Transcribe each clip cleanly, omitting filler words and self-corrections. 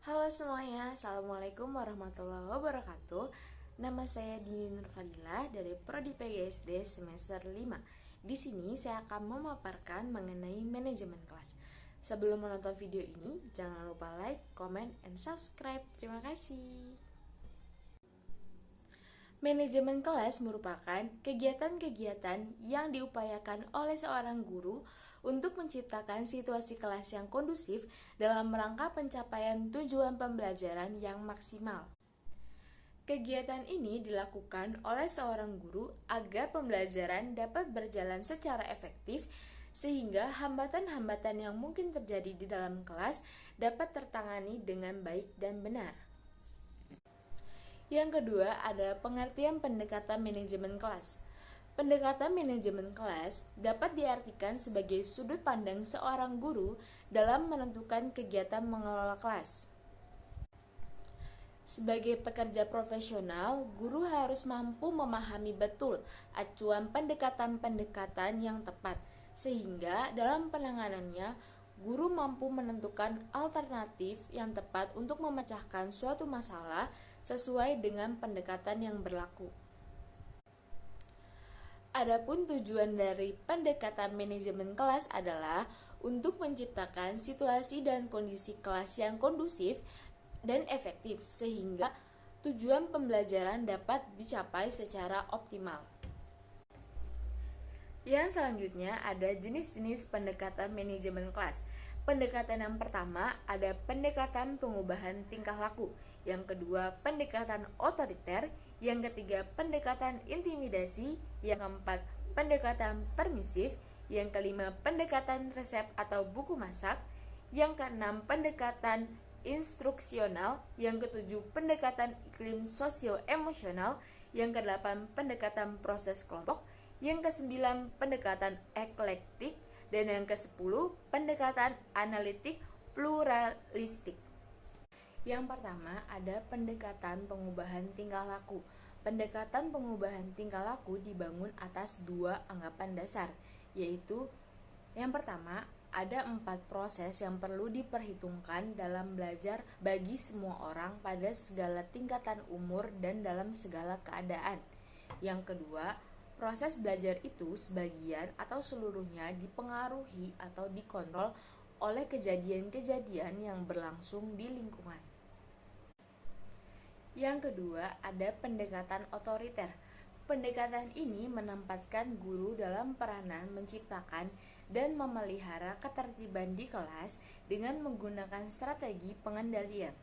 Halo semuanya, Assalamualaikum warahmatullahi wabarakatuh. Nama saya Dini Nurfadilah dari Prodi PGSD semester 5. Di sini saya akan memaparkan mengenai manajemen kelas. Sebelum menonton video ini, jangan lupa like, comment, and subscribe. Terima kasih. Manajemen kelas merupakan kegiatan-kegiatan yang diupayakan oleh seorang guru untuk menciptakan situasi kelas yang kondusif dalam rangka pencapaian tujuan pembelajaran yang maksimal. Kegiatan ini dilakukan oleh seorang guru agar pembelajaran dapat berjalan secara efektif sehingga hambatan-hambatan yang mungkin terjadi di dalam kelas dapat tertangani dengan baik dan benar. Yang kedua ada pengertian pendekatan manajemen kelas. Pendekatan manajemen kelas dapat diartikan sebagai sudut pandang seorang guru dalam menentukan kegiatan mengelola kelas. Sebagai pekerja profesional, guru harus mampu memahami betul acuan pendekatan-pendekatan yang tepat, sehingga dalam penanganannya, guru mampu menentukan alternatif yang tepat untuk memecahkan suatu masalah sesuai dengan pendekatan yang berlaku. Adapun tujuan dari pendekatan manajemen kelas adalah untuk menciptakan situasi dan kondisi kelas yang kondusif dan efektif sehingga tujuan pembelajaran dapat dicapai secara optimal. Yang selanjutnya ada jenis-jenis pendekatan manajemen kelas. Pendekatan yang pertama ada pendekatan pengubahan tingkah laku, yang kedua pendekatan otoriter, yang ketiga pendekatan intimidasi, yang keempat pendekatan permisif, yang kelima pendekatan resep atau buku masak, yang keenam pendekatan instruksional, yang ketujuh pendekatan iklim sosio-emosional, yang kedelapan pendekatan proses kelompok, yang kesembilan pendekatan eklektik, dan yang ke-10 pendekatan analitik pluralistik. Yang pertama ada pendekatan pengubahan tingkah laku. Pendekatan pengubahan tingkah laku dibangun atas dua anggapan dasar, yaitu yang pertama ada 4 proses yang perlu diperhitungkan dalam belajar bagi semua orang pada segala tingkatan umur dan dalam segala keadaan. Yang kedua, proses belajar itu sebagian atau seluruhnya dipengaruhi atau dikontrol oleh kejadian-kejadian yang berlangsung di lingkungan. Yang kedua, ada pendekatan otoriter. Pendekatan ini menempatkan guru dalam peranan menciptakan dan memelihara ketertiban di kelas dengan menggunakan strategi pengendalian.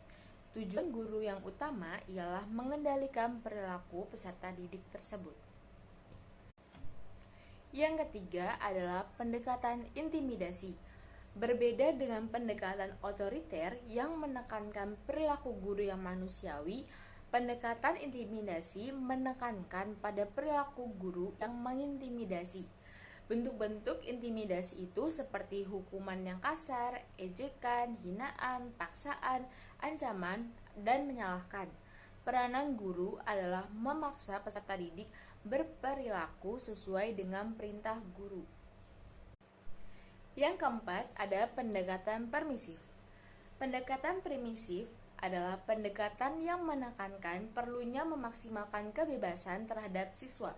Tujuan guru yang utama ialah mengendalikan perilaku peserta didik tersebut. Yang ketiga adalah pendekatan intimidasi. Berbeda dengan pendekatan otoriter yang menekankan perilaku guru yang manusiawi, pendekatan intimidasi menekankan pada perilaku guru yang mengintimidasi. Bentuk-bentuk intimidasi itu seperti hukuman yang kasar, ejekan, hinaan, paksaan, ancaman, dan menyalahkan. Peranan guru adalah memaksa peserta didik berperilaku sesuai dengan perintah guru. Yang keempat ada pendekatan permisif. Pendekatan permisif adalah pendekatan yang menekankan perlunya memaksimalkan kebebasan terhadap siswa.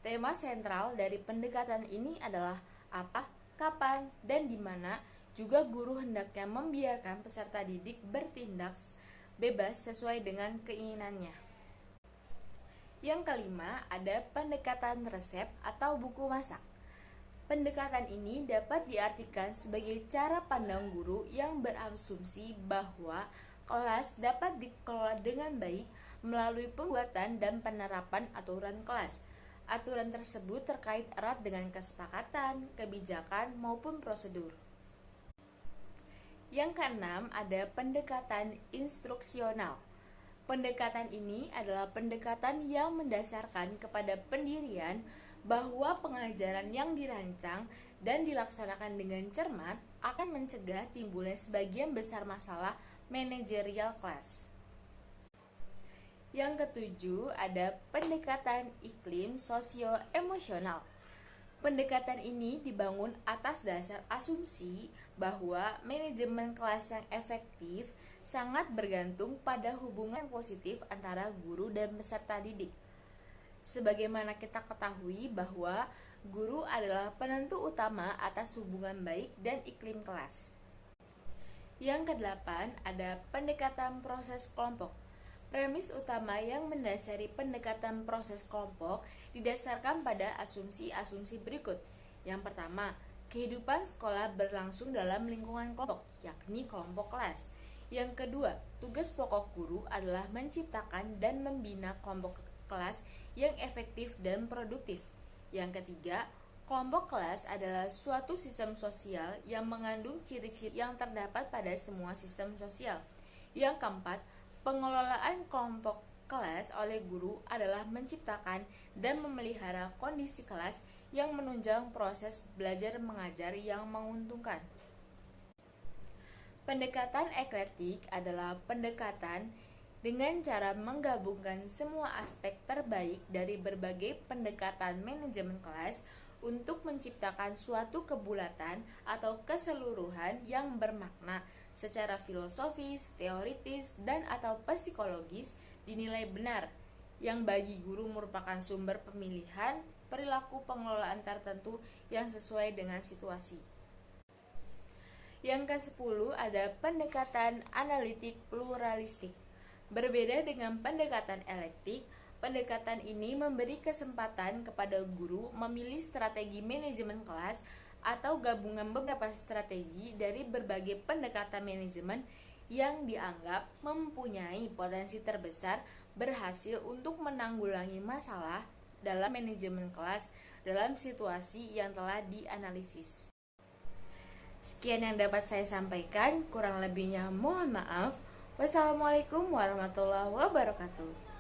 Tema sentral dari pendekatan ini adalah apa, kapan, dan di mana juga guru hendaknya membiarkan peserta didik bertindak bebas sesuai dengan keinginannya. Yang kelima ada pendekatan resep atau buku masak. Pendekatan ini dapat diartikan sebagai cara pandang guru yang berasumsi bahwa kelas dapat dikelola dengan baik melalui pembuatan dan penerapan aturan kelas. Aturan tersebut terkait erat dengan kesepakatan, kebijakan, maupun prosedur. Yang keenam ada pendekatan instruksional. Pendekatan ini adalah pendekatan yang mendasarkan kepada pendirian bahwa pengajaran yang dirancang dan dilaksanakan dengan cermat akan mencegah timbulnya sebagian besar masalah manajerial kelas. Yang ketujuh ada pendekatan iklim sosio-emosional. Pendekatan ini dibangun atas dasar asumsi bahwa manajemen kelas yang efektif sangat bergantung pada hubungan positif antara guru dan peserta didik. Sebagaimana kita ketahui bahwa guru adalah penentu utama atas hubungan baik dan iklim kelas. Yang kedelapan, ada pendekatan proses kelompok. Premis utama yang mendasari pendekatan proses kelompok didasarkan pada asumsi-asumsi berikut. Yang pertama, kehidupan sekolah berlangsung dalam lingkungan kelompok, yakni kelompok kelas. Yang kedua, tugas pokok guru adalah menciptakan dan membina kelompok kelas yang efektif dan produktif. Yang ketiga, kelompok kelas adalah suatu sistem sosial yang mengandung ciri-ciri yang terdapat pada semua sistem sosial. Yang keempat, pengelolaan kelompok kelas oleh guru adalah menciptakan dan memelihara kondisi kelas yang menunjang proses belajar mengajar yang menguntungkan. Pendekatan eklektik adalah pendekatan dengan cara menggabungkan semua aspek terbaik dari berbagai pendekatan manajemen kelas untuk menciptakan suatu kebulatan atau keseluruhan yang bermakna secara filosofis, teoritis, dan atau psikologis dinilai benar, yang bagi guru merupakan sumber pemilihan perilaku pengelolaan tertentu yang sesuai dengan situasi. Yang ke-10 ada pendekatan analitik pluralistik. Berbeda dengan pendekatan elektik, pendekatan ini memberi kesempatan kepada guru memilih strategi manajemen kelas atau gabungan beberapa strategi dari berbagai pendekatan manajemen yang dianggap mempunyai potensi terbesar berhasil untuk menanggulangi masalah dalam manajemen kelas dalam situasi yang telah dianalisis. Sekian yang dapat saya sampaikan, kurang lebihnya mohon maaf. Wassalamualaikum warahmatullahi wabarakatuh.